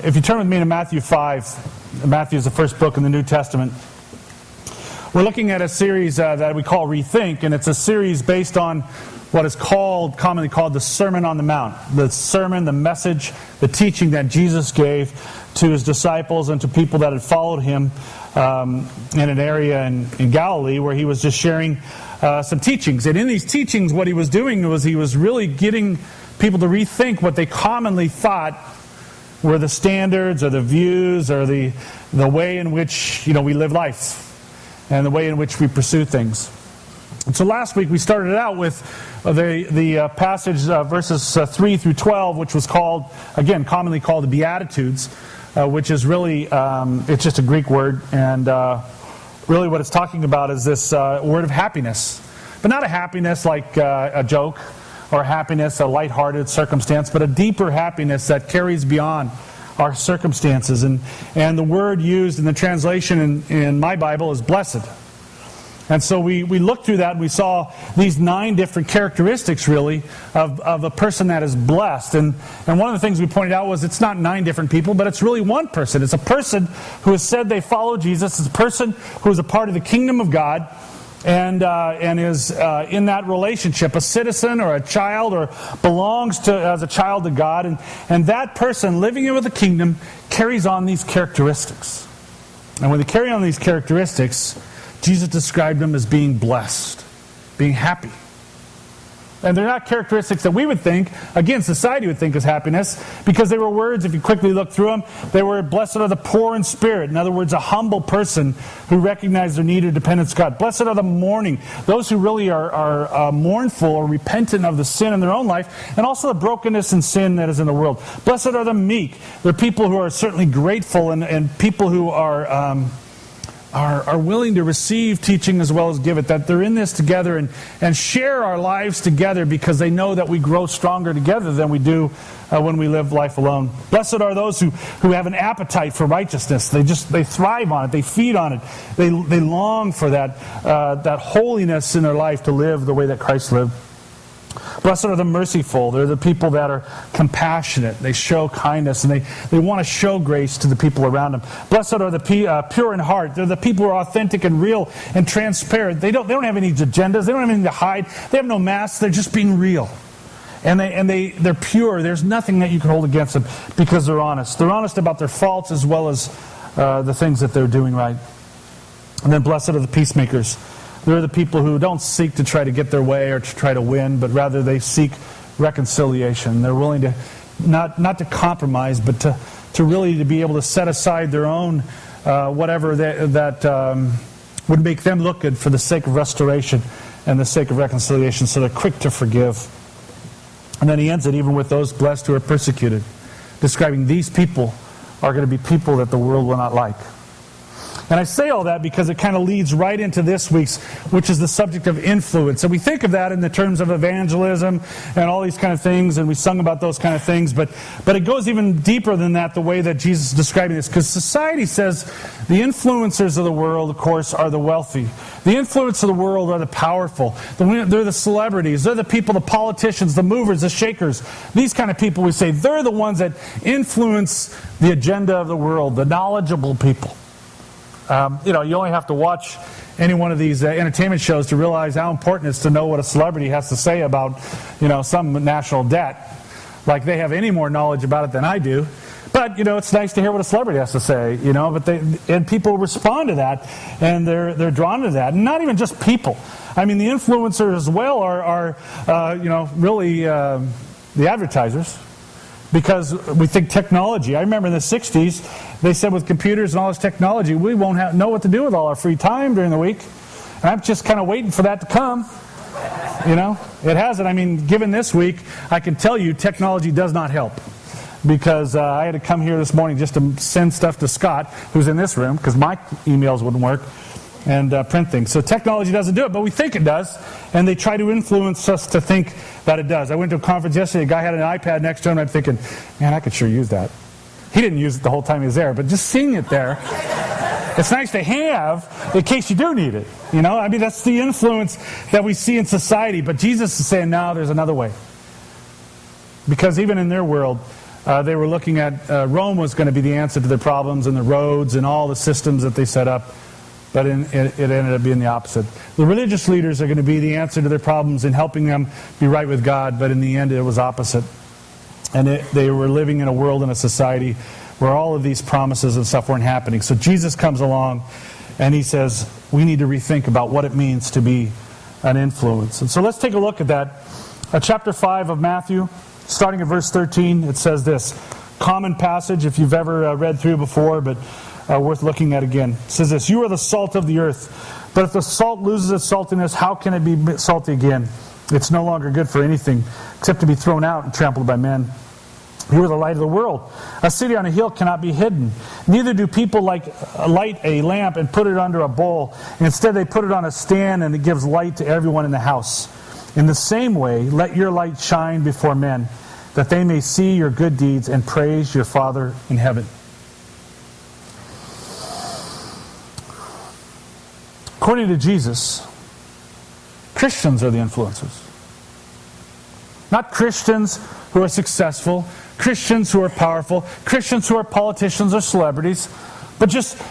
If you turn with me to Matthew 5, Matthew is the first book in the New Testament. We're looking at a series that we call ReThink, and it's a series based on what is commonly called the Sermon on the Mount. The sermon, the message, the teaching that Jesus gave to his disciples and to people that had followed him in an area in Galilee where he was just sharing some teachings. And in these teachings, what he was doing was he was really getting people to rethink what they commonly thought were the standards or the views or the way in which we live life and the way in which we pursue things. And so last week we started out with the passage verses 3 through 12, which was commonly called the Beatitudes, which is really it's just a Greek word, and really what it's talking about is this word of happiness, but not a happiness like a joke, or happiness, a lighthearted circumstance, but a deeper happiness that carries beyond our circumstances. And the word used in the translation in my Bible is blessed. And so we looked through that and we saw these 9 different characteristics, really, of a person that is blessed. And one of the things we pointed out was it's not 9 different people, but it's really one person. It's a person who has said they follow Jesus. It's a person who is a part of the kingdom of God, and is in that relationship, a citizen or a child, or belongs as a child to God, and that person living in with the kingdom carries on these characteristics. And when they carry on these characteristics, Jesus described them as being blessed, being happy. And they're not characteristics that we would think, again, society would think is happiness, because they were words, if you quickly look through them, they were blessed are the poor in spirit. In other words, a humble person who recognizes their need or dependence on God. Blessed are the mourning, those who really are mournful or repentant of the sin in their own life, and also the brokenness and sin that is in the world. Blessed are the meek. They're people who are certainly grateful and people who are willing to receive teaching as well as give it, that they're in this together and share our lives together because they know that we grow stronger together than we do when we live life alone. Blessed are those who have an appetite for righteousness. They thrive on it. They feed on it. They long for that holiness in their life to live the way that Christ lived. Blessed are the merciful. They're the people that are compassionate. They show kindness, and they want to show grace to the people around them. Blessed are the pure in heart. They're the people who are authentic and real and transparent. They don't have any agendas. They don't have anything to hide. They have no masks. They're just being real. And they're pure. There's nothing that you can hold against them because they're honest. They're honest about their faults as well as the things that they're doing right. And then blessed are the peacemakers. They're the people who don't seek to try to get their way or to try to win, but rather they seek reconciliation. They're willing to not to compromise, but to really be able to set aside their own whatever that would make them look good for the sake of restoration and the sake of reconciliation. So they're quick to forgive. And then he ends it even with those blessed who are persecuted, describing these people are going to be people that the world will not like. And I say all that because it kind of leads right into this week's, which is the subject of influence. So we think of that in the terms of evangelism and all these kind of things, and we sung about those kind of things, but it goes even deeper than that, the way that Jesus is describing this. Because society says the influencers of the world, of course, are the wealthy. The influence of the world are the powerful. They're the celebrities. They're the people, the politicians, the movers, the shakers. These kind of people, we say, they're the ones that influence the agenda of the world, the knowledgeable people. You only have to watch any one of these entertainment shows to realize how important it is to know what a celebrity has to say about, some national debt. Like they have any more knowledge about it than I do. But, it's nice to hear what a celebrity has to say, and people respond to that, and they're drawn to that. And not even just people. I mean, the influencers as well are really the advertisers. Because we think technology. I remember in the 60s, they said with computers and all this technology, we won't know what to do with all our free time during the week. And I'm just kind of waiting for that to come. It hasn't. I mean, given this week, I can tell you technology does not help. Because I had to come here this morning just to send stuff to Scott, who's in this room, because my emails wouldn't work, and print things. So technology doesn't do it, but we think it does, and they try to influence us to think that it does. I went to a conference yesterday, a guy had an iPad next to him, and I'm thinking, man, I could sure use that. He didn't use it the whole time he was there, but just seeing it there, it's nice to have in case you do need it. I mean, that's the influence that we see in society, but Jesus is saying, no, there's another way. Because even in their world, They were looking at Rome was going to be the answer to their problems, and the roads and all the systems that they set up. But it ended up being the opposite. The religious leaders are going to be the answer to their problems in helping them be right with God, but in the end it was opposite. And they were living in a world and a society where all of these promises and stuff weren't happening. So Jesus comes along and he says, we need to rethink about what it means to be an influence. And so let's take a look at that. Chapter 5 of Matthew, starting at verse 13, it says this. Common passage if you've ever read through before, but worth looking at again. It says this, you are the salt of the earth, but if the salt loses its saltiness, how can it be salty again? It's no longer good for anything except to be thrown out and trampled by men. You are the light of the world. A city on a hill cannot be hidden. Neither do people light a lamp and put it under a bowl. Instead, they put it on a stand, and it gives light to everyone in the house. In the same way, let your light shine before men, that they may see your good deeds and praise your Father in heaven. According to Jesus, Christians are the influencers. Not Christians who are successful, Christians who are powerful, Christians who are politicians or celebrities, but just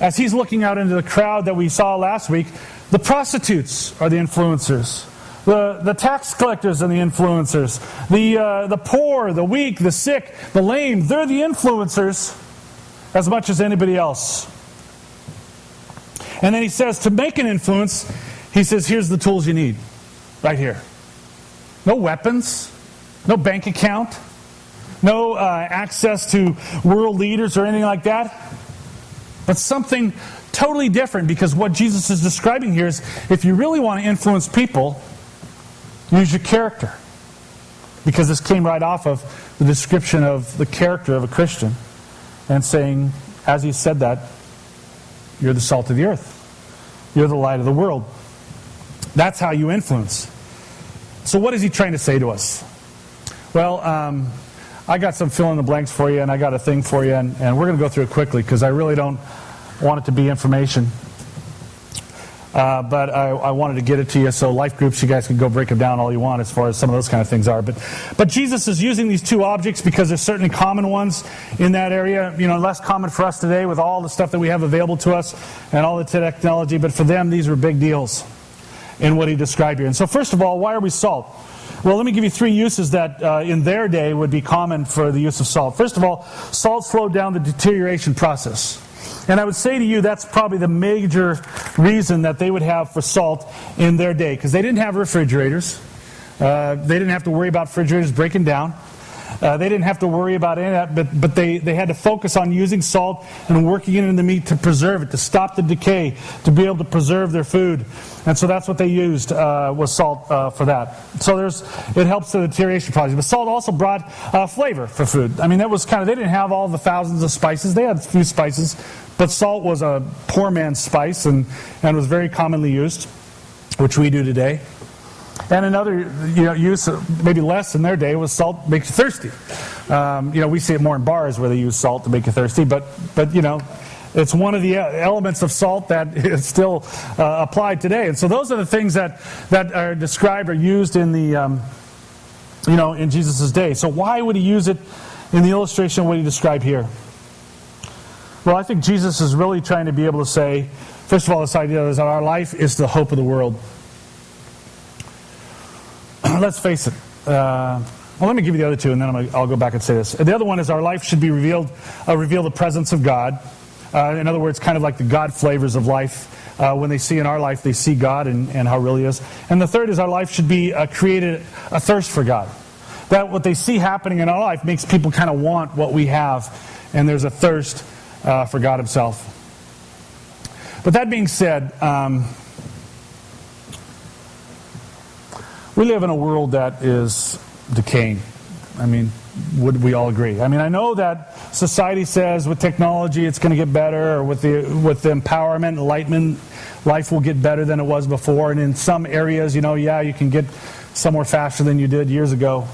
as he's looking out into the crowd that we saw last week, the prostitutes are the influencers. The tax collectors are the influencers. The poor, the weak, the sick, the lame, they're the influencers as much as anybody else. And then he says, to make an influence, he says, here's the tools you need. Right here. No weapons. No bank account. No access to world leaders or anything like that. But something totally different, because what Jesus is describing here is, if you really want to influence people, use your character. Because this came right off of the description of the character of a Christian. And saying, as he said that, you're the salt of the earth. You're the light of the world. That's how you influence. So what is he trying to say to us? Well, I got some fill in the blanks for you, and I got a thing for you, and we're going to go through it quickly because I really don't want it to be information. But I wanted to get it to you, so life groups, you guys can go break them down all you want as far as some of those kind of things are. But Jesus is using these two objects because there's certainly common ones in that area. You know, less common for us today with all the stuff that we have available to us and all the technology. But for them, these were big deals in what he described here. And so first of all, why are we salt? Well, let me give you three uses that in their day would be common for the use of salt. First of all, salt slowed down the deterioration process. And I would say to you that's probably the major reason that they would have for salt in their day, because they didn't have refrigerators. They didn't have to worry about refrigerators breaking down. They didn't have to worry about any of that, but they had to focus on using salt and working it in the meat to preserve it, to stop the decay, to be able to preserve their food. And so that's what they used, was salt for that. So it helps the deterioration process. But salt also brought flavor for food. I mean, that was they didn't have all the thousands of spices. They had a few spices, but salt was a poor man's spice and was very commonly used, which we do today. And another use, maybe less in their day, was salt makes you thirsty. We see it more in bars where they use salt to make you thirsty, but it's one of the elements of salt that is still applied today. And so those are the things that are described or used in the in Jesus' day. So why would he use it in the illustration of what he described here? Well, I think Jesus is really trying to be able to say, first of all, this idea is that our life is the hope of the world. Let's face it. Well, let me give you the other two, and then I'll go back and say this. The other one is our life should be reveal the presence of God. In other words, kind of like the God flavors of life. When they see in our life, they see God and how real He is. And the third is our life should be created a thirst for God. That what they see happening in our life makes people kind of want what we have, and there's a thirst for God Himself. But that being said, we live in a world that is decaying. I mean, would we all agree? I mean, I know that society says with technology it's going to get better, or with the empowerment, enlightenment, life will get better than it was before. And in some areas, you can get somewhere faster than you did years ago.